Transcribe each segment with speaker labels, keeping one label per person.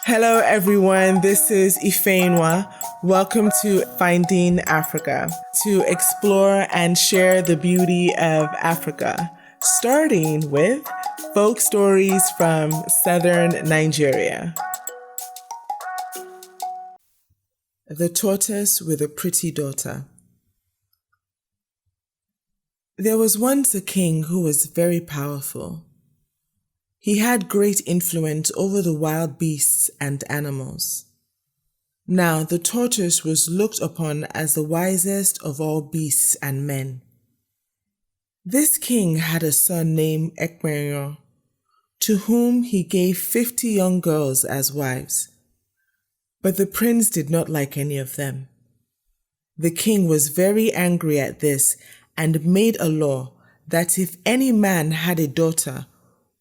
Speaker 1: Hello everyone, this is Ifeyinwa. Welcome to Finding Africa, to explore and share the beauty of Africa, starting with folk stories from southern Nigeria. The Tortoise with a Pretty Daughter. There was once a king who was very powerful. He had great influence over the wild beasts and animals. Now the tortoise was looked upon as the wisest of all beasts and men. This king had a son named Ifeyinwa, to whom he gave 50 young girls as wives. But the prince did not like any of them. The king was very angry at this and made a law that if any man had a daughter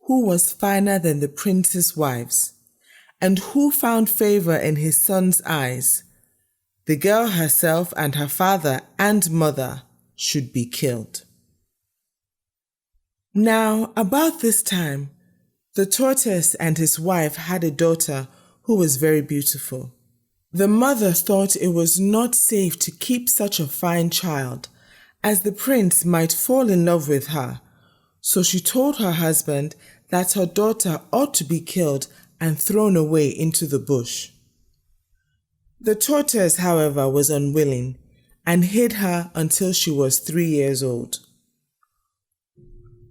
Speaker 1: who was finer than the prince's wives, and who found favor in his son's eyes, the girl herself and her father and mother should be killed. Now, about this time, the tortoise and his wife had a daughter who was very beautiful. The mother thought it was not safe to keep such a fine child, as the prince might fall in love with her. So she told her husband that her daughter ought to be killed and thrown away into the bush. The tortoise, however, was unwilling and hid her until she was 3 years old.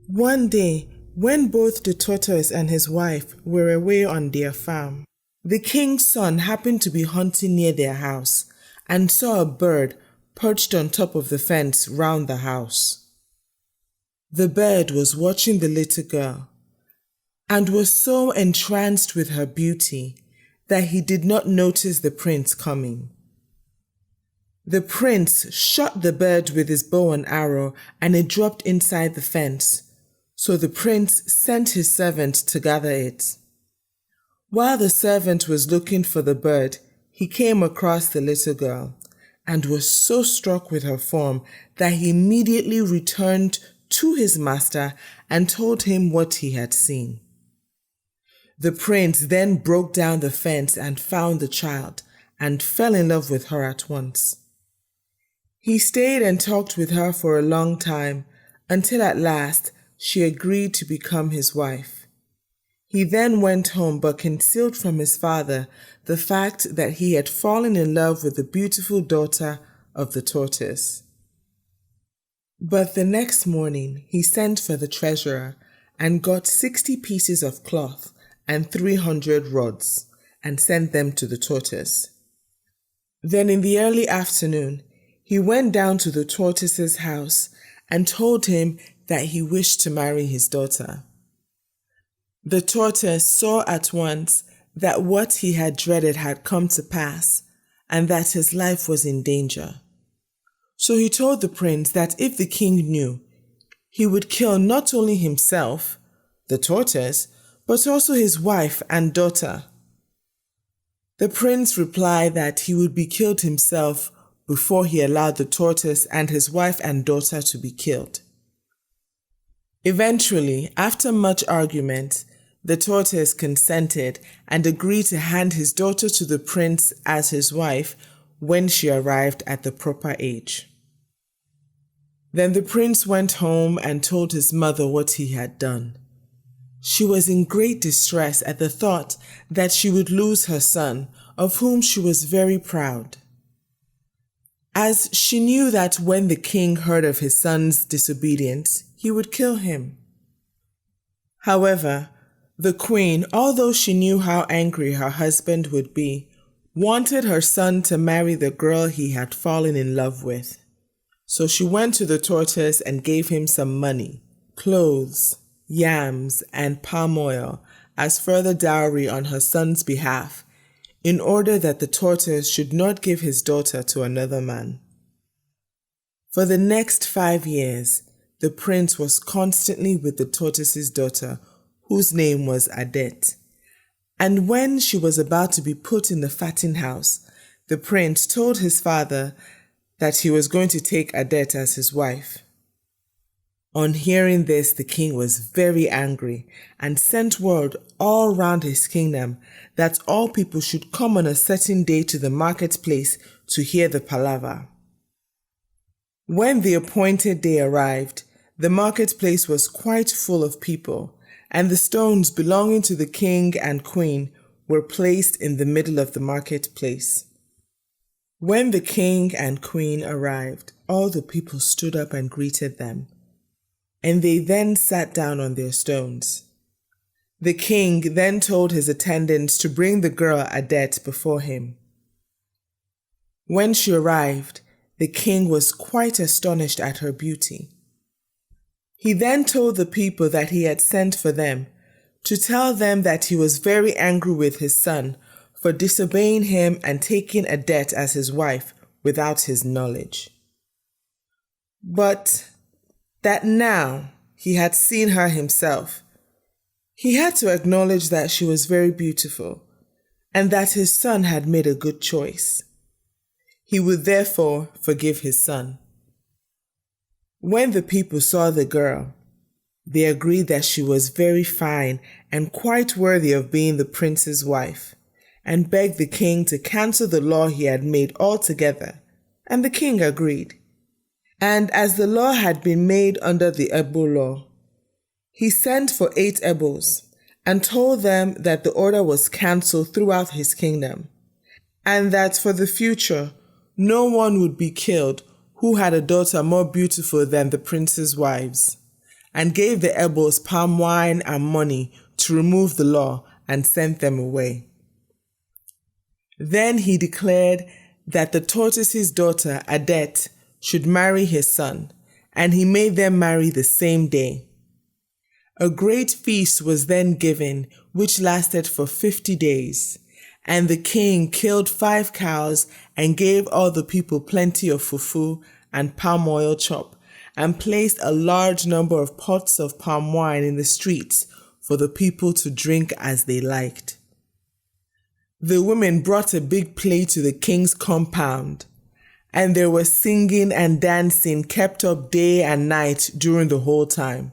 Speaker 1: One day, when both the tortoise and his wife were away on their farm, the king's son happened to be hunting near their house and saw a bird perched on top of the fence round the house. The bird was watching the little girl and was so entranced with her beauty that he did not notice the prince coming. The prince shot the bird with his bow and arrow, and it dropped inside the fence, so the prince sent his servant to gather it. While the servant was looking for the bird, he came across the little girl and was so struck with her form that he immediately returned to his master and told him what he had seen. The prince then broke down the fence and found the child and fell in love with her at once. He stayed and talked with her for a long time until at last she agreed to become his wife. He then went home but concealed from his father the fact that he had fallen in love with the beautiful daughter of the tortoise. But the next morning he sent for the treasurer and got 60 pieces of cloth and 300 rods, and sent them to the tortoise. Then in the early afternoon, he went down to the tortoise's house and told him that he wished to marry his daughter. The tortoise saw at once that what he had dreaded had come to pass, and that his life was in danger. So he told the prince that if the king knew, he would kill not only himself, the tortoise, but also his wife and daughter. The prince replied that he would be killed himself before he allowed the tortoise and his wife and daughter to be killed. Eventually, after much argument, the tortoise consented and agreed to hand his daughter to the prince as his wife when she arrived at the proper age. Then the prince went home and told his mother what he had done. She was in great distress at the thought that she would lose her son, of whom she was very proud, as she knew that when the king heard of his son's disobedience, he would kill him. However, the queen, although she knew how angry her husband would be, wanted her son to marry the girl he had fallen in love with. So she went to the tortoise and gave him some money, clothes, yams, and palm oil as further dowry on her son's behalf, in order that the tortoise should not give his daughter to another man. For the next 5 years, the prince was constantly with the tortoise's daughter, whose name was Adet. And when she was about to be put in the fatting house, the prince told his father that he was going to take Adet as his wife. On hearing this, the king was very angry and sent word all round his kingdom that all people should come on a certain day to the marketplace to hear the palaver. When the appointed day arrived, the marketplace was quite full of people, and the stones belonging to the king and queen were placed in the middle of the marketplace. When the king and queen arrived, all the people stood up and greeted them, and they then sat down on their stones. The king then told his attendants to bring the girl Adet before him. When she arrived, the king was quite astonished at her beauty. He then told the people that he had sent for them to tell them that he was very angry with his son for disobeying him and taking Adet as his wife without his knowledge. But that now he had seen her himself, he had to acknowledge that she was very beautiful and that his son had made a good choice. He would therefore forgive his son. When the people saw the girl, they agreed that she was very fine and quite worthy of being the prince's wife, and begged the king to cancel the law he had made altogether, and the king agreed. And as the law had been made under the Ebo law, he sent for 8 Ebos and told them that the order was cancelled throughout his kingdom, and that for the future no one would be killed who had a daughter more beautiful than the prince's wives, and gave the Ebos palm wine and money to remove the law and sent them away. Then he declared that the Tortoise's daughter, Adet, should marry his son, and he made them marry the same day. A great feast was then given, which lasted for 50 days, and the king killed 5 cows and gave all the people plenty of fufu and palm oil chop, and placed a large number of pots of palm wine in the streets for the people to drink as they liked. The women brought a big plate to the king's compound, and there was singing and dancing kept up day and night during the whole time.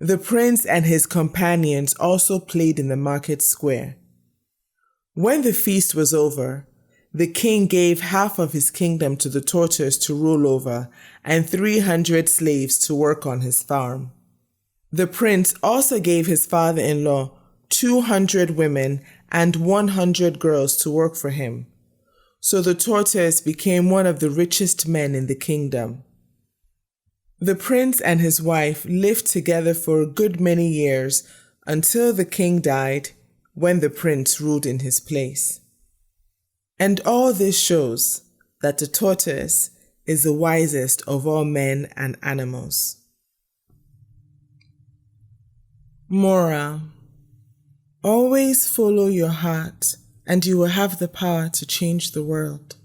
Speaker 1: The prince and his companions also played in the market square. When the feast was over, the king gave half of his kingdom to the Tortoise to rule over and 300 slaves to work on his farm. The prince also gave his father-in-law 200 women and 100 girls to work for him. So the Tortoise became one of the richest men in the kingdom. The prince and his wife lived together for a good many years until the king died, when the prince ruled in his place. And all this shows that the tortoise is the wisest of all men and animals. Moral: always follow your heart, and you will have the power to change the world.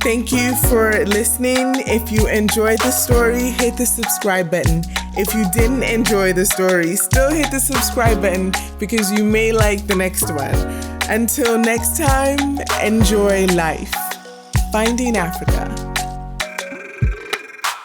Speaker 1: Thank you for listening. If you enjoyed the story, hit the subscribe button. If you didn't enjoy the story, still hit the subscribe button because you may like the next one. Until next time, enjoy life. Finding Africa.